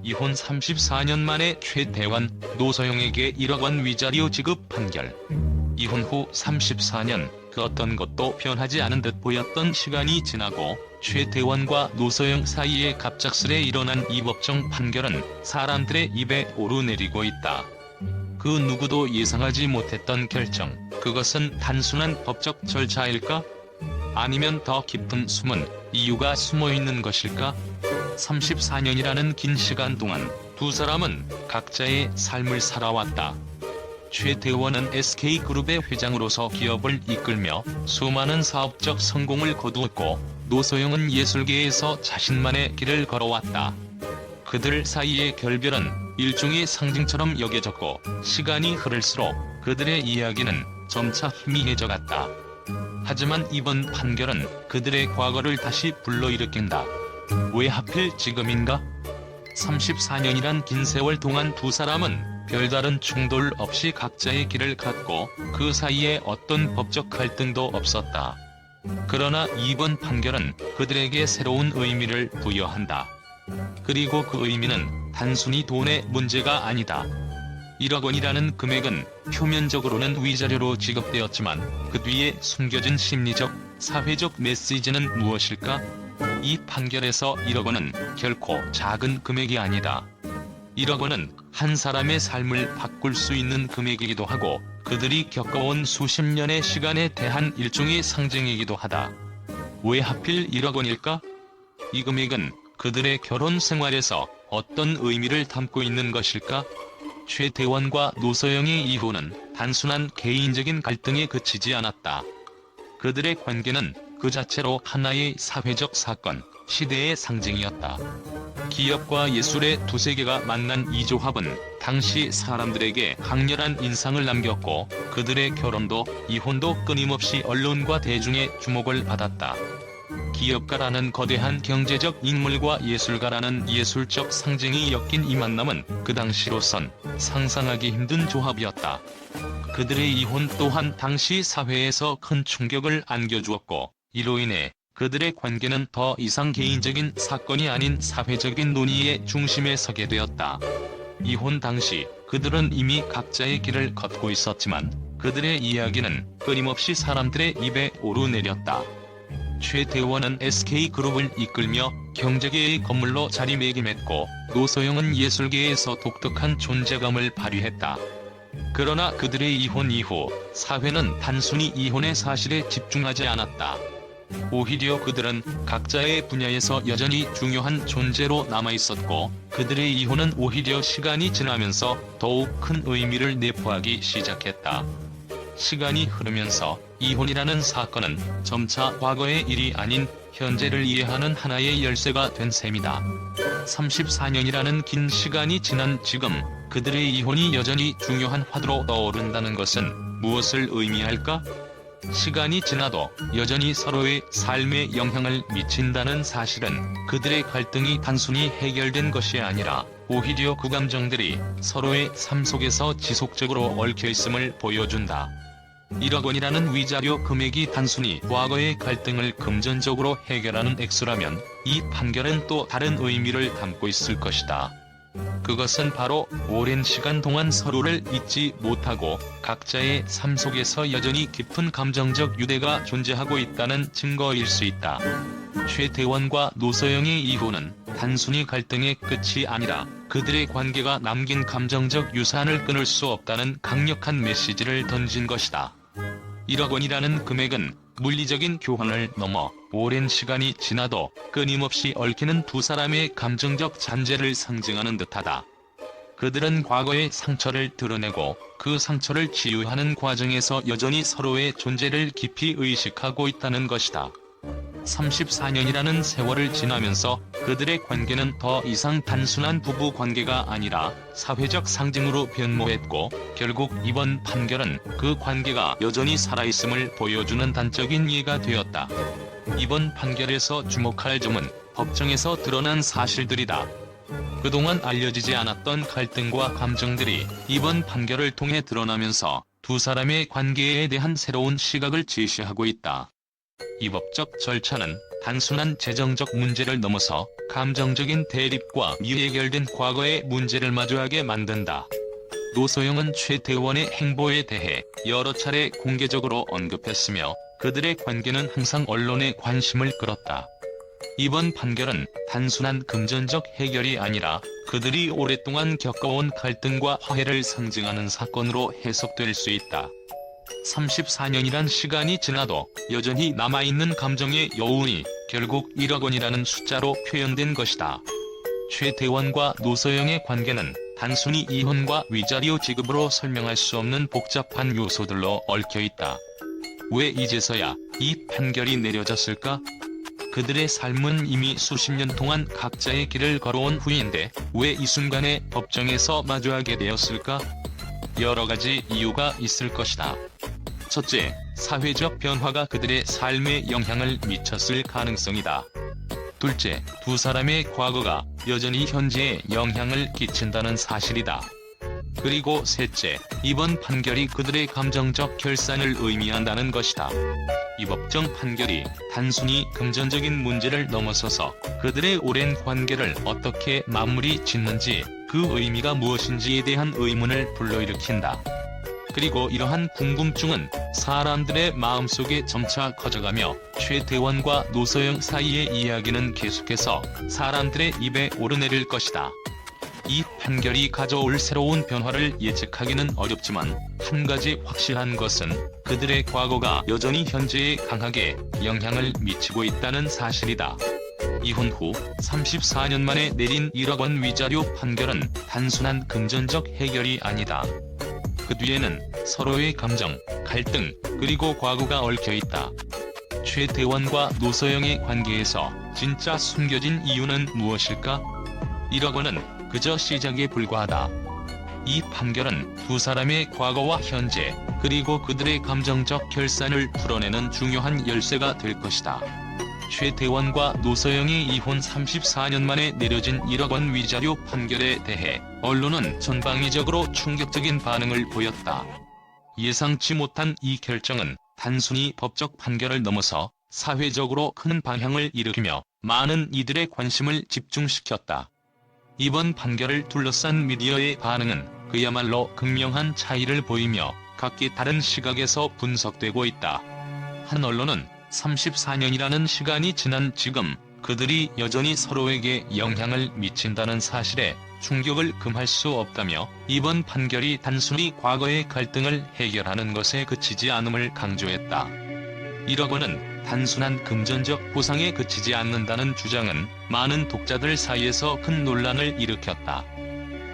이혼 34년 만에 최태원, 노소영에게 1억 원 위자료 지급 판결. 이혼 후 34년, 그 어떤 것도 변하지 않은 듯 보였던 시간이 지나고 최태원과 노소영 사이에 갑작스레 일어난 이 법정 판결은 사람들의 입에 오르내리고 있다. 그 누구도 예상하지 못했던 결정, 그것은 단순한 법적 절차일까? 아니면 더 깊은 숨은 이유가 숨어있는 것일까? 34년이라는 긴 시간 동안 두 사람은 각자의 삶을 살아왔다. 최태원은 SK그룹의 회장으로서 기업을 이끌며 수많은 사업적 성공을 거두었고, 노소영은 예술계에서 자신만의 길을 걸어왔다. 그들 사이의 결별은 일종의 상징처럼 여겨졌고, 시간이 흐를수록 그들의 이야기는 점차 희미해져 갔다. 하지만 이번 판결은 그들의 과거를 다시 불러일으킨다. 왜 하필 지금인가? 34년이란 긴 세월 동안 두 사람은 별다른 충돌 없이 각자의 길을 갔고, 그 사이에 어떤 법적 갈등도 없었다. 그러나 이번 판결은 그들에게 새로운 의미를 부여한다. 그리고 그 의미는 단순히 돈의 문제가 아니다. 1억 원이라는 금액은 표면적으로는 위자료로 지급되었지만 그 뒤에 숨겨진 심리적, 사회적 메시지는 무엇일까? 이 판결에서 1억 원은 결코 작은 금액이 아니다. 1억 원은 한 사람의 삶을 바꿀 수 있는 금액이기도 하고, 그들이 겪어온 수십 년의 시간에 대한 일종의 상징이기도 하다. 왜 하필 1억 원일까? 이 금액은 그들의 결혼 생활에서 어떤 의미를 담고 있는 것일까? 최태원과 노소영의 이혼은 단순한 개인적인 갈등에 그치지 않았다. 그들의 관계는 그 자체로 하나의 사회적 사건, 시대의 상징이었다. 기업과 예술의 두 세계가 만난 이 조합은 당시 사람들에게 강렬한 인상을 남겼고, 그들의 결혼도 이혼도 끊임없이 언론과 대중의 주목을 받았다. 기업가라는 거대한 경제적 인물과 예술가라는 예술적 상징이 엮인 이 만남은 그 당시로선 상상하기 힘든 조합이었다. 그들의 이혼 또한 당시 사회에서 큰 충격을 안겨주었고, 이로 인해 그들의 관계는 더 이상 개인적인 사건이 아닌 사회적인 논의의 중심에 서게 되었다. 이혼 당시 그들은 이미 각자의 길을 걷고 있었지만, 그들의 이야기는 끊임없이 사람들의 입에 오르내렸다. 최태원은 SK그룹을 이끌며 경제계의 건물로 자리매김했고, 노소영은 예술계에서 독특한 존재감을 발휘했다. 그러나 그들의 이혼 이후 사회는 단순히 이혼의 사실에 집중하지 않았다. 오히려 그들은 각자의 분야에서 여전히 중요한 존재로 남아있었고, 그들의 이혼은 오히려 시간이 지나면서 더욱 큰 의미를 내포하기 시작했다. 시간이 흐르면서 이혼이라는 사건은 점차 과거의 일이 아닌 현재를 이해하는 하나의 열쇠가 된 셈이다. 34년이라는 긴 시간이 지난 지금, 그들의 이혼이 여전히 중요한 화두로 떠오른다는 것은 무엇을 의미할까? 시간이 지나도 여전히 서로의 삶에 영향을 미친다는 사실은 그들의 갈등이 단순히 해결된 것이 아니라 오히려 그 감정들이 서로의 삶 속에서 지속적으로 얽혀있음을 보여준다. 1억 원이라는 위자료 금액이 단순히 과거의 갈등을 금전적으로 해결하는 액수라면, 이 판결은 또 다른 의미를 담고 있을 것이다. 그것은 바로 오랜 시간 동안 서로를 잊지 못하고 각자의 삶 속에서 여전히 깊은 감정적 유대가 존재하고 있다는 증거일 수 있다. 최태원과 노소영의 이혼은 단순히 갈등의 끝이 아니라 그들의 관계가 남긴 감정적 유산을 끊을 수 없다는 강력한 메시지를 던진 것이다. 1억 원이라는 금액은 물리적인 교환을 넘어 오랜 시간이 지나도 끊임없이 얽히는 두 사람의 감정적 잔재를 상징하는 듯하다. 그들은 과거의 상처를 드러내고 그 상처를 치유하는 과정에서 여전히 서로의 존재를 깊이 의식하고 있다는 것이다. 34년이라는 세월을 지나면서 그들의 관계는 더 이상 단순한 부부 관계가 아니라 사회적 상징으로 변모했고, 결국 이번 판결은 그 관계가 여전히 살아있음을 보여주는 단적인 예가 되었다. 이번 판결에서 주목할 점은 법정에서 드러난 사실들이다. 그동안 알려지지 않았던 갈등과 감정들이 이번 판결을 통해 드러나면서 두 사람의 관계에 대한 새로운 시각을 제시하고 있다. 이 법적 절차는 단순한 재정적 문제를 넘어서 감정적인 대립과 미해결된 과거의 문제를 마주하게 만든다. 노소영은 최태원의 행보에 대해 여러 차례 공개적으로 언급했으며 그들의 관계는 항상 언론의 관심을 끌었다. 이번 판결은 단순한 금전적 해결이 아니라 그들이 오랫동안 겪어온 갈등과 화해를 상징하는 사건으로 해석될 수 있다. 34년이란 시간이 지나도 여전히 남아있는 감정의 여운이 결국 1억 원이라는 숫자로 표현된 것이다. 최태원과 노소영의 관계는 단순히 이혼과 위자료 지급으로 설명할 수 없는 복잡한 요소들로 얽혀있다. 왜 이제서야 이 판결이 내려졌을까? 그들의 삶은 이미 수십 년 동안 각자의 길을 걸어온 후인데 왜 이 순간에 법정에서 마주하게 되었을까? 여러 가지 이유가 있을 것이다. 첫째, 사회적 변화가 그들의 삶에 영향을 미쳤을 가능성이다. 둘째, 두 사람의 과거가 여전히 현재에 영향을 끼친다는 사실이다. 그리고 셋째, 이번 판결이 그들의 감정적 결산을 의미한다는 것이다. 이 법정 판결이 단순히 금전적인 문제를 넘어서서 그들의 오랜 관계를 어떻게 마무리 짓는지, 그 의미가 무엇인지에 대한 의문을 불러일으킨다. 그리고 이러한 궁금증은 사람들의 마음속에 점차 커져가며 최태원과 노소영 사이의 이야기는 계속해서 사람들의 입에 오르내릴 것이다. 이 판결이 가져올 새로운 변화를 예측하기는 어렵지만 한 가지 확실한 것은 그들의 과거가 여전히 현재에 강하게 영향을 미치고 있다는 사실이다. 이혼 후 34년 만에 내린 1억 원 위자료 판결은 단순한 금전적 해결이 아니다. 그 뒤에는 서로의 감정, 갈등, 그리고 과거가 얽혀있다. 최태원과 노소영의 관계에서 진짜 숨겨진 이유는 무엇일까? 1억 원은 그저 시작에 불과하다. 이 판결은 두 사람의 과거와 현재, 그리고 그들의 감정적 결산을 풀어내는 중요한 열쇠가 될 것이다. 최태원과 노소영의 이혼 34년 만에 내려진 1억 원 위자료 판결에 대해 언론은 전방위적으로 충격적인 반응을 보였다. 예상치 못한 이 결정은 단순히 법적 판결을 넘어서 사회적으로 큰 방향을 일으키며 많은 이들의 관심을 집중시켰다. 이번 판결을 둘러싼 미디어의 반응은 그야말로 극명한 차이를 보이며 각기 다른 시각에서 분석되고 있다. 한 언론은 34년이라는 시간이 지난 지금 그들이 여전히 서로에게 영향을 미친다는 사실에 충격을 금할 수 없다며 이번 판결이 단순히 과거의 갈등을 해결하는 것에 그치지 않음을 강조했다. 1억 원은 단순한 금전적 보상에 그치지 않는다는 주장은 많은 독자들 사이에서 큰 논란을 일으켰다.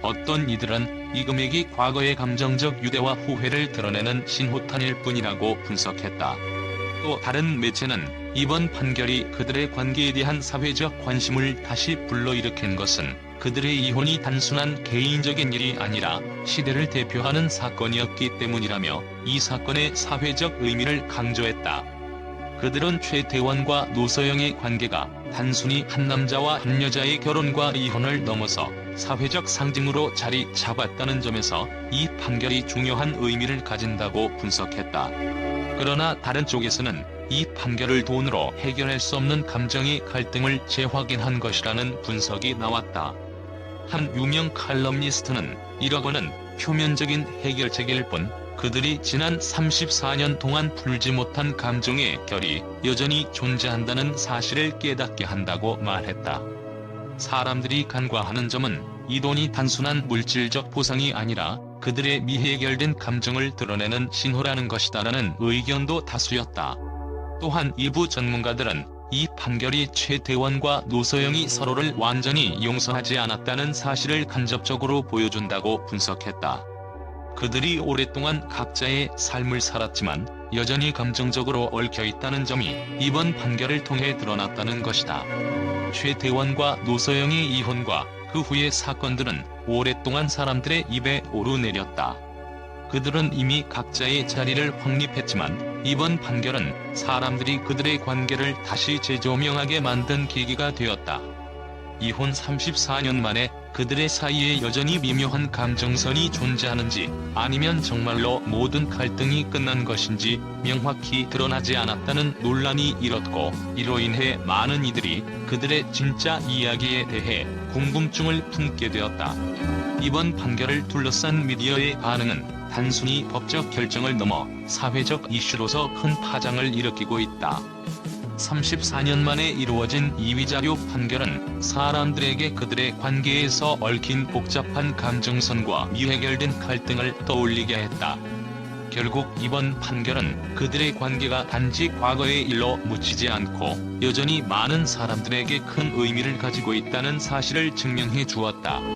어떤 이들은 이 금액이 과거의 감정적 유대와 후회를 드러내는 신호탄일 뿐이라고 분석했다. 또 다른 매체는 이번 판결이 그들의 관계에 대한 사회적 관심을 다시 불러일으킨 것은 그들의 이혼이 단순한 개인적인 일이 아니라 시대를 대표하는 사건이었기 때문이라며 이 사건의 사회적 의미를 강조했다. 그들은 최태원과 노소영의 관계가 단순히 한 남자와 한 여자의 결혼과 이혼을 넘어서 사회적 상징으로 자리 잡았다는 점에서 이 판결이 중요한 의미를 가진다고 분석했다. 그러나 다른 쪽에서는 이 판결을 돈으로 해결할 수 없는 감정의 갈등을 재확인한 것이라는 분석이 나왔다. 한 유명 칼럼니스트는 1억 원은 표면적인 해결책일 뿐 그들이 지난 34년 동안 풀지 못한 감정의 결이 여전히 존재한다는 사실을 깨닫게 한다고 말했다. 사람들이 간과하는 점은 이 돈이 단순한 물질적 보상이 아니라 그들의 미해결된 감정을 드러내는 신호라는 것이다라는 의견도 다수였다. 또한 일부 전문가들은 이 판결이 최태원과 노소영이 서로를 완전히 용서하지 않았다는 사실을 간접적으로 보여준다고 분석했다. 그들이 오랫동안 각자의 삶을 살았지만 여전히 감정적으로 얽혀있다는 점이 이번 판결을 통해 드러났다는 것이다. 최태원과 노소영의 이혼과 그 후의 사건들은 오랫동안 사람들의 입에 오르내렸다. 그들은 이미 각자의 자리를 확립했지만 이번 판결은 사람들이 그들의 관계를 다시 재조명하게 만든 계기가 되었다. 이혼 34년 만에 그들의 사이에 여전히 미묘한 감정선이 존재하는지, 아니면 정말로 모든 갈등이 끝난 것인지 명확히 드러나지 않았다는 논란이 일었고, 이로 인해 많은 이들이 그들의 진짜 이야기에 대해 궁금증을 품게 되었다. 이번 판결을 둘러싼 미디어의 반응은 단순히 법적 결정을 넘어 사회적 이슈로서 큰 파장을 일으키고 있다. 34년 만에 이루어진 이위자료 판결은 사람들에게 그들의 관계에서 얽힌 복잡한 감정선과 미해결된 갈등을 떠올리게 했다. 결국 이번 판결은 그들의 관계가 단지 과거의 일로 묻히지 않고 여전히 많은 사람들에게 큰 의미를 가지고 있다는 사실을 증명해 주었다.